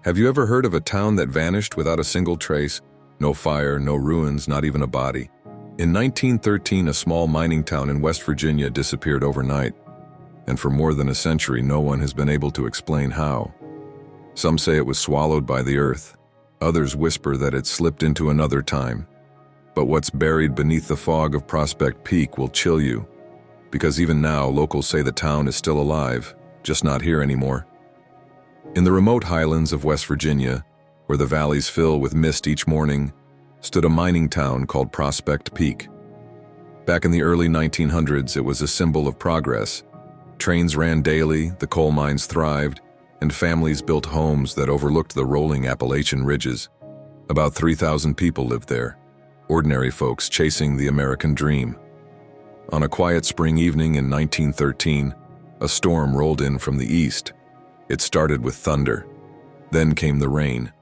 Have you ever heard of a town that vanished without a single trace? No fire, no ruins, not even a body. In 1913, a small mining town in West Virginia disappeared overnight, and for more than a century, no one has been able to explain how. Some say it was swallowed by the earth. Others whisper that it slipped into another time. But what's buried beneath the fog of Prospect Peak will chill you, because even now, locals say the town is still alive, just not here anymore. In the remote highlands of West Virginia, where the valleys fill with mist each morning, stood a mining town called Prospect Peak. Back in the early 1900s, it was a symbol of progress. Trains ran daily, the coal mines thrived, and families built homes that overlooked the rolling Appalachian ridges. About 3,000 people lived there, ordinary folks chasing the American dream. On a quiet spring evening in 1913, a storm rolled in from the east. It started with thunder. Then came the rain.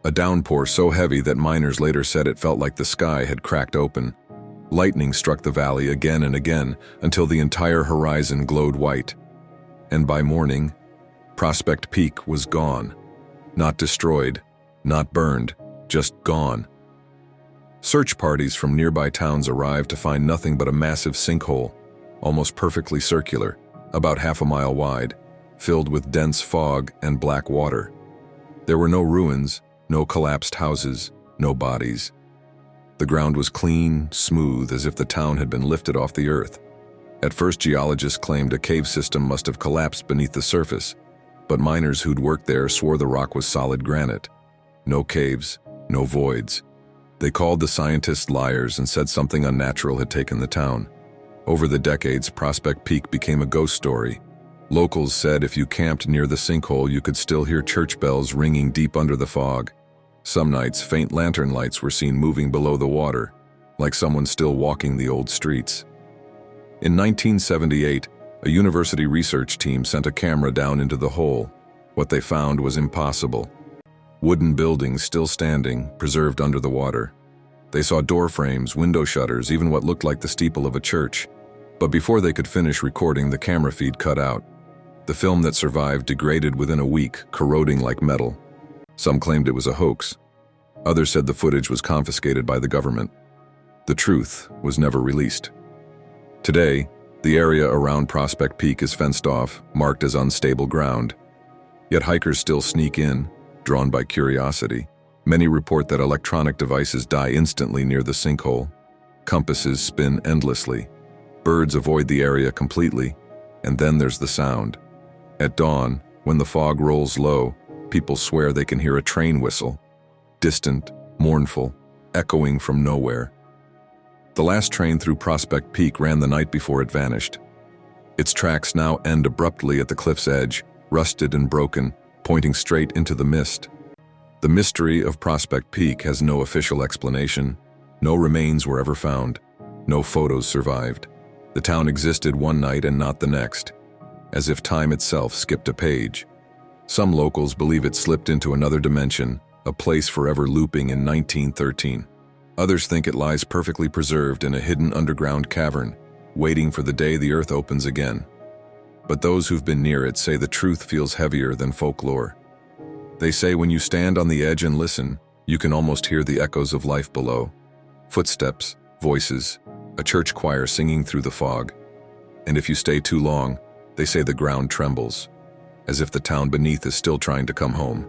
A downpour so heavy that miners later said it felt like the sky had cracked open. Lightning struck the valley again and again until the entire horizon glowed white. And by morning, Prospect Peak was gone. Not destroyed, not burned, just gone. Search parties from nearby towns arrived to find nothing but a massive sinkhole, almost perfectly circular, about half a mile wide, filled with dense fog and black water. There were no ruins, no collapsed houses, no bodies. The ground was clean, smooth, as if the town had been lifted off the earth. At first, geologists claimed a cave system must have collapsed beneath the surface, but miners who'd worked there swore the rock was solid granite. No caves, no voids. They called the scientists liars and said something unnatural had taken the town. Over the decades, Prospect Peak became a ghost story. Locals said if you camped near the sinkhole, you could still hear church bells ringing deep under the fog. Some nights, faint lantern lights were seen moving below the water, like someone still walking the old streets. In 1978, a university research team sent a camera down into the hole. What they found was impossible. Wooden buildings still standing, preserved under the water. They saw door frames, window shutters, even what looked like the steeple of a church. But before they could finish recording, the camera feed cut out. The film that survived degraded within a week, corroding like metal. Some claimed it was a hoax. Others said the footage was confiscated by the government. The truth was never released. Today, the area around Prospect Peak is fenced off, marked as unstable ground. Yet hikers still sneak in, drawn by curiosity. Many report that electronic devices die instantly near the sinkhole. Compasses spin endlessly. Birds avoid the area completely, and then there's the sound. At dawn, when the fog rolls low, people swear they can hear a train whistle. Distant, mournful, echoing from nowhere. The last train through Prospect Peak ran the night before it vanished. Its tracks now end abruptly at the cliff's edge, rusted and broken, pointing straight into the mist. The mystery of Prospect Peak has no official explanation. No remains were ever found. No photos survived. The town existed one night and not the next, as if time itself skipped a page. Some locals believe it slipped into another dimension, a place forever looping in 1913. Others think it lies perfectly preserved in a hidden underground cavern, waiting for the day the earth opens again. But those who've been near it say the truth feels heavier than folklore. They say when you stand on the edge and listen, you can almost hear the echoes of life below. Footsteps, voices, a church choir singing through the fog. And if you stay too long, they say the ground trembles, as if the town beneath is still trying to come home.